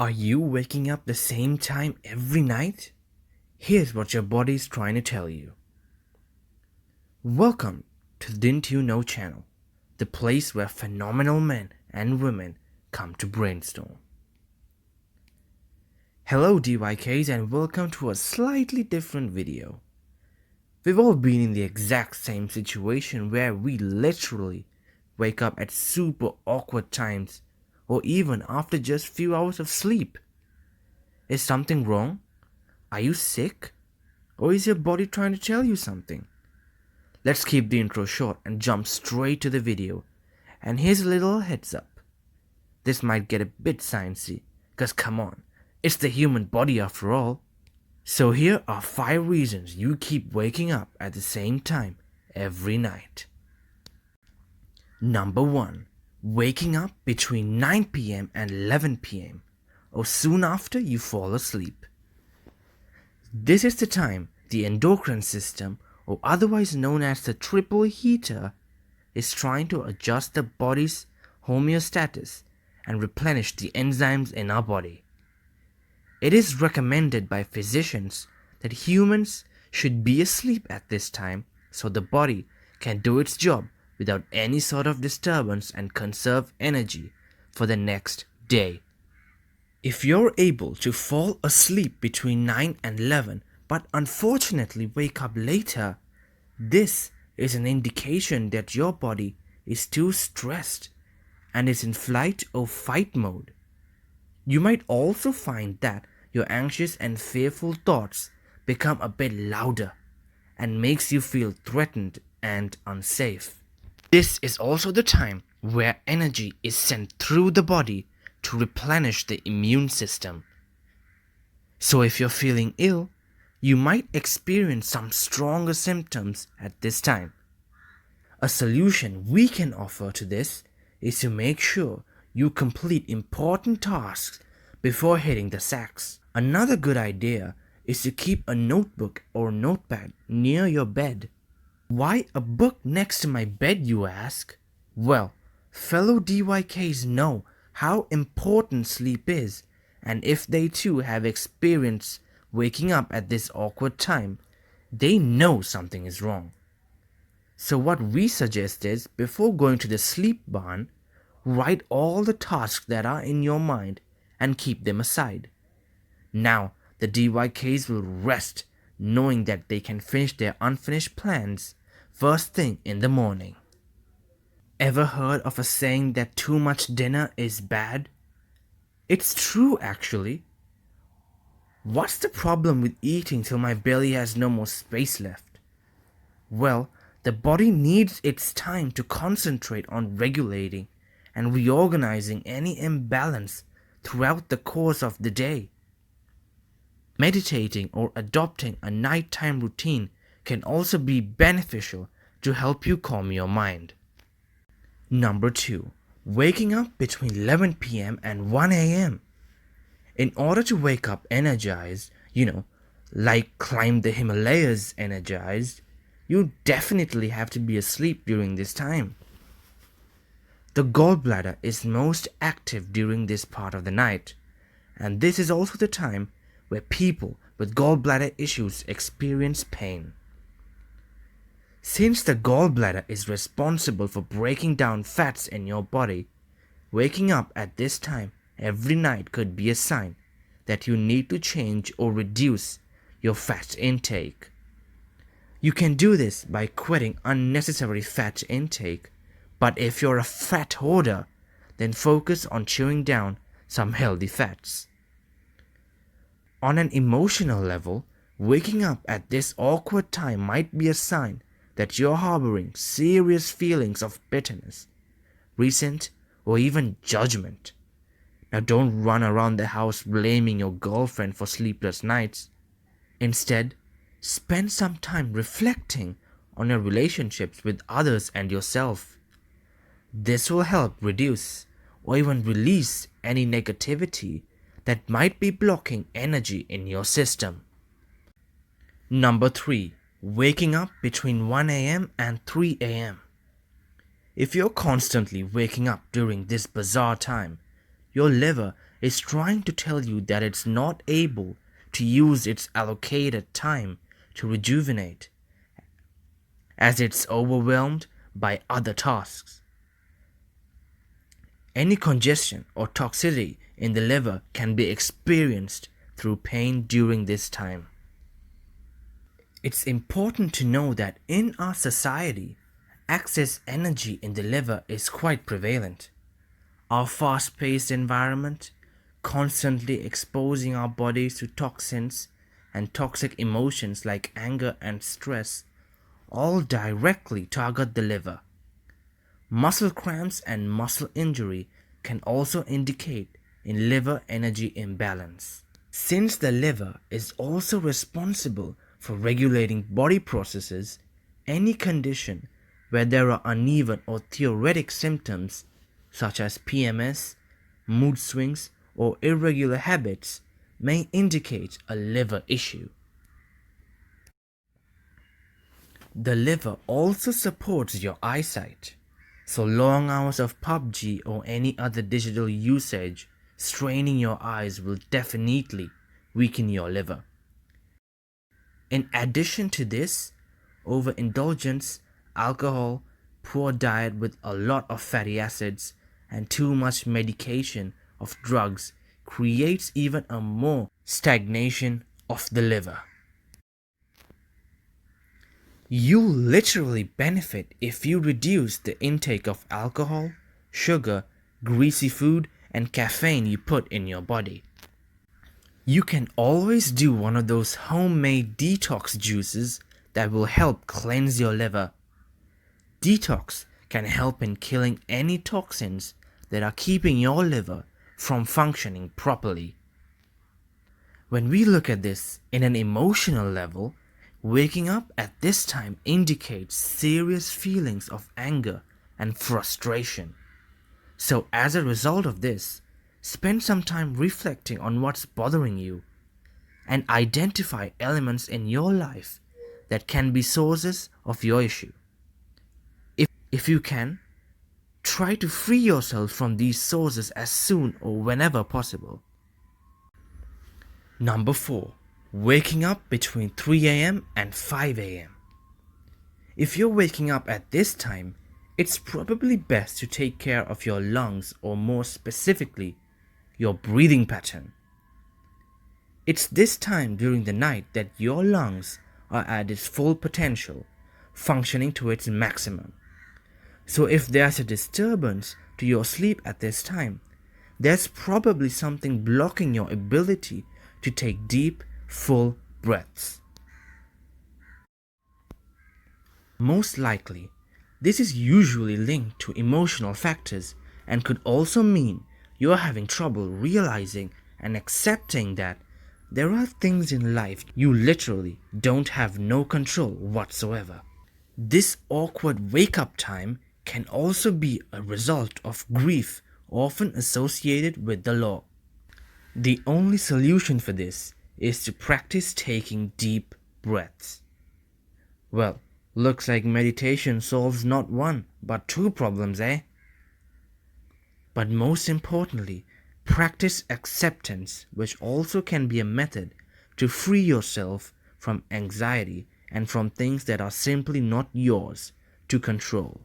Are you waking up the same time every night? Here's what your body is trying to tell you. Welcome to the Didn't You Know channel, the place where phenomenal men and women come to brainstorm. Hello DYKs and welcome to a slightly different video. We've all been in the exact same situation where we literally wake up at super awkward times or even after just few hours of sleep. Is something wrong? Are you sick? Or is your body trying to tell you something? Let's keep the intro short and jump straight to the video. And here's a little heads up. This might get a bit sciencey, cause come on, it's the human body after all. So here are 5 reasons you keep waking up at the same time every night. Number 1. Waking up between 9 p.m. and 11 p.m. or soon after you fall asleep. This is the time the endocrine system, or otherwise known as the triple heater, is trying to adjust the body's homeostasis and replenish the enzymes in our body. It is recommended by physicians that humans should be asleep at this time so the body can do its job without any sort of disturbance and conserve energy for the next day. If you're able to fall asleep between 9 and 11 but unfortunately wake up later, this is an indication that your body is too stressed and is in flight or fight mode. You might also find that your anxious and fearful thoughts become a bit louder and makes you feel threatened and unsafe. This is also the time where energy is sent through the body to replenish the immune system. So if you're feeling ill, you might experience some stronger symptoms at this time. A solution we can offer to this is to make sure you complete important tasks before hitting the sacks. Another good idea is to keep a notebook or notepad near your bed. Why a book next to my bed, you ask? Well, fellow DYKs know how important sleep is, and if they too have experienced waking up at this awkward time, they know something is wrong. So what we suggest is, before going to the sleep barn, write all the tasks that are in your mind and keep them aside. Now, the DYKs will rest knowing that they can finish their unfinished plans first thing in the morning. Ever heard of a saying that too much dinner is bad? It's true actually. What's the problem with eating till my belly has no more space left? Well, the body needs its time to concentrate on regulating and reorganizing any imbalance throughout the course of the day. Meditating or adopting a nighttime routine can also be beneficial to help you calm your mind. Number 2. Waking up between 11 p.m. and 1 a.m. In order to wake up energized, like climb the Himalayas energized, you definitely have to be asleep during this time. The gallbladder is most active during this part of the night, and this is also the time where people with gallbladder issues experience pain. Since the gallbladder is responsible for breaking down fats in your body, waking up at this time every night could be a sign that you need to change or reduce your fat intake. You can do this by quitting unnecessary fat intake, but if you're a fat hoarder, then focus on chewing down some healthy fats. On an emotional level, waking up at this awkward time might be a sign that you're harboring serious feelings of bitterness, resent, or even judgment. Now don't run around the house blaming your girlfriend for sleepless nights. Instead, spend some time reflecting on your relationships with others and yourself. This will help reduce or even release any negativity that might be blocking energy in your system. Number 3. Waking up between 1 a.m. and 3 a.m. If you're constantly waking up during this bizarre time, your liver is trying to tell you that it's not able to use its allocated time to rejuvenate, as it's overwhelmed by other tasks. Any congestion or toxicity in the liver can be experienced through pain during this time. It's important to know that in our society, excess energy in the liver is quite prevalent. Our fast-paced environment, constantly exposing our bodies to toxins and toxic emotions like anger and stress, all directly target the liver. Muscle cramps and muscle injury can also indicate in liver energy imbalance. Since the liver is also responsible for regulating body processes, any condition where there are uneven or theoretic symptoms such as PMS, mood swings, or irregular habits may indicate a liver issue. The liver also supports your eyesight, so long hours of PUBG or any other digital usage straining your eyes will definitely weaken your liver. In addition to this, overindulgence, alcohol, poor diet with a lot of fatty acids, and too much medication of drugs creates even a more stagnation of the liver. You'll literally benefit if you reduce the intake of alcohol, sugar, greasy food, and caffeine you put in your body. You can always do one of those homemade detox juices that will help cleanse your liver. Detox can help in killing any toxins that are keeping your liver from functioning properly. When we look at this in an emotional level, waking up at this time indicates serious feelings of anger and frustration. So as a result of this, spend some time reflecting on what's bothering you and identify elements in your life that can be sources of your issue. If you can, try to free yourself from these sources as soon or whenever possible. Number 4. Waking up between 3 a.m. and 5 a.m. If you're waking up at this time, it's probably best to take care of your lungs, or more specifically, your breathing pattern. It's this time during the night that your lungs are at its full potential, functioning to its maximum. So if there's a disturbance to your sleep at this time, there's probably something blocking your ability to take deep, full breaths. Most likely, this is usually linked to emotional factors and could also mean you're having trouble realizing and accepting that there are things in life you literally don't have no control whatsoever. This awkward wake-up time can also be a result of grief often associated with the law. The only solution for this is to practice taking deep breaths. Well, looks like meditation solves not one but two problems, eh? But most importantly, practice acceptance, which also can be a method to free yourself from anxiety and from things that are simply not yours to control.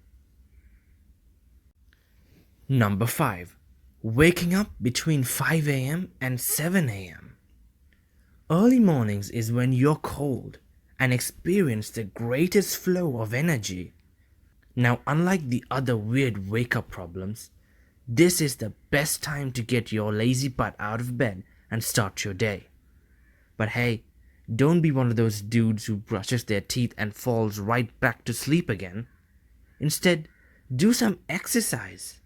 Number 5. Waking up between 5 a.m. and 7 a.m. Early mornings is when you're cold and experience the greatest flow of energy. Now, unlike the other weird wake-up problems, this is the best time to get your lazy butt out of bed and start your day. But hey, don't be one of those dudes who brushes their teeth and falls right back to sleep again. Instead, do some exercise.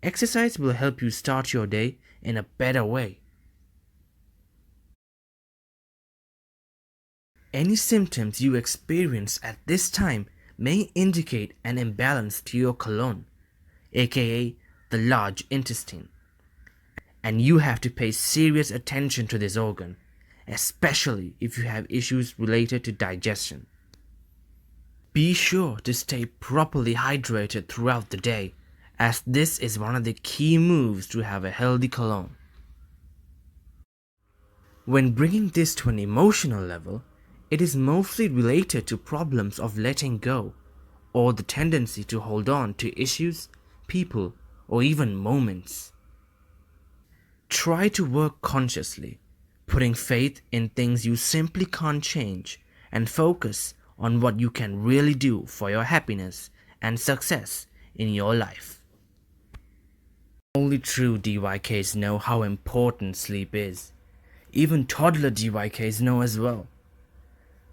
Exercise will help you start your day in a better way. Any symptoms you experience at this time may indicate an imbalance to your colon, aka the large intestine. And you have to pay serious attention to this organ, especially if you have issues related to digestion. Be sure to stay properly hydrated throughout the day, as this is one of the key moves to have a healthy colon. When bringing this to an emotional level, it is mostly related to problems of letting go or the tendency to hold on to issues, people, or even moments. Try to work consciously, putting faith in things you simply can't change and focus on what you can really do for your happiness and success in your life. Only true DYKs know how important sleep is. Even toddler DYKs know as well.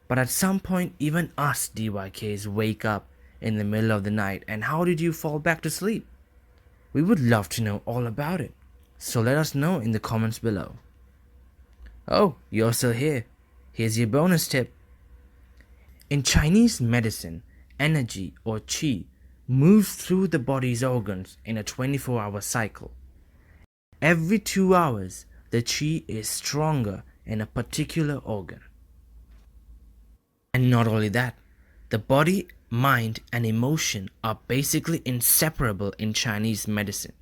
But at some point, even us DYKs wake up in the middle of the night, and how did you fall back to sleep? We would love to know all about it, so let us know in the comments below. Oh, you're still here. Here's your bonus tip. In Chinese medicine, energy or qi moves through the body's organs in a 24-hour cycle. Every 2 hours, the qi is stronger in a particular organ. And not only that, the body, mind, and emotion are basically inseparable in Chinese medicine.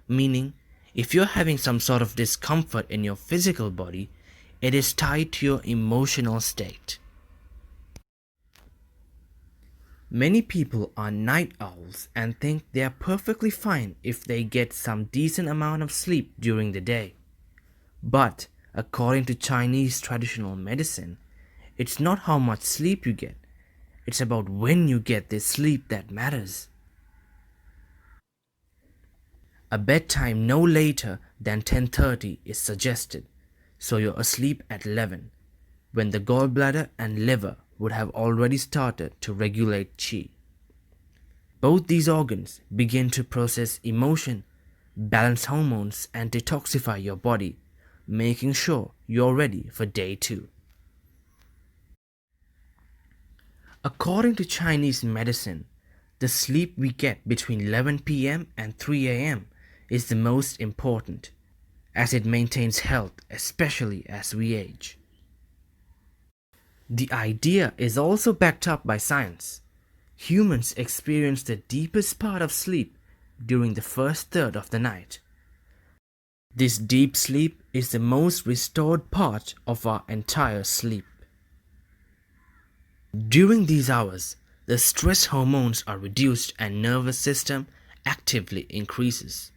Meaning, if you're having some sort of discomfort in your physical body, it is tied to your emotional state. Many people are night owls and think they are perfectly fine if they get some decent amount of sleep during the day. But according to Chinese traditional medicine, it's not how much sleep you get, it's about when you get this sleep that matters. A bedtime no later than 10:30 is suggested, so you're asleep at 11, when the gallbladder and liver would have already started to regulate qi. Both these organs begin to process emotion, balance hormones, and detoxify your body, making sure you're ready for day 2. According to Chinese medicine, the sleep we get between 11 p.m. and 3 a.m. is the most important, as it maintains health, especially as we age. The idea is also backed up by science. Humans experience the deepest part of sleep during the first third of the night. This deep sleep is the most restored part of our entire sleep. During these hours, the stress hormones are reduced and nervous system actively increases.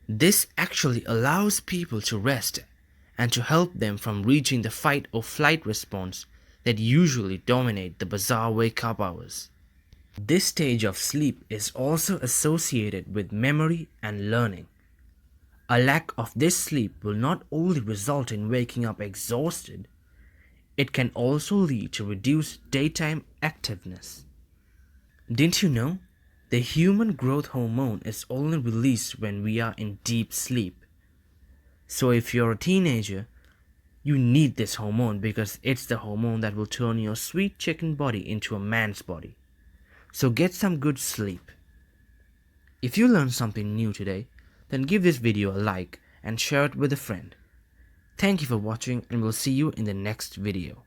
This actually allows people to rest and to help them from reaching the fight or flight response that usually dominate the bizarre wake-up hours. This stage of sleep is also associated with memory and learning. A lack of this sleep will not only result in waking up exhausted, it can also lead to reduced daytime activeness. Didn't you know? The human growth hormone is only released when we are in deep sleep. So if you're a teenager, you need this hormone because it's the hormone that will turn your sweet chicken body into a man's body. So get some good sleep. If you learned something new today, then give this video a like and share it with a friend. Thank you for watching, and we'll see you in the next video.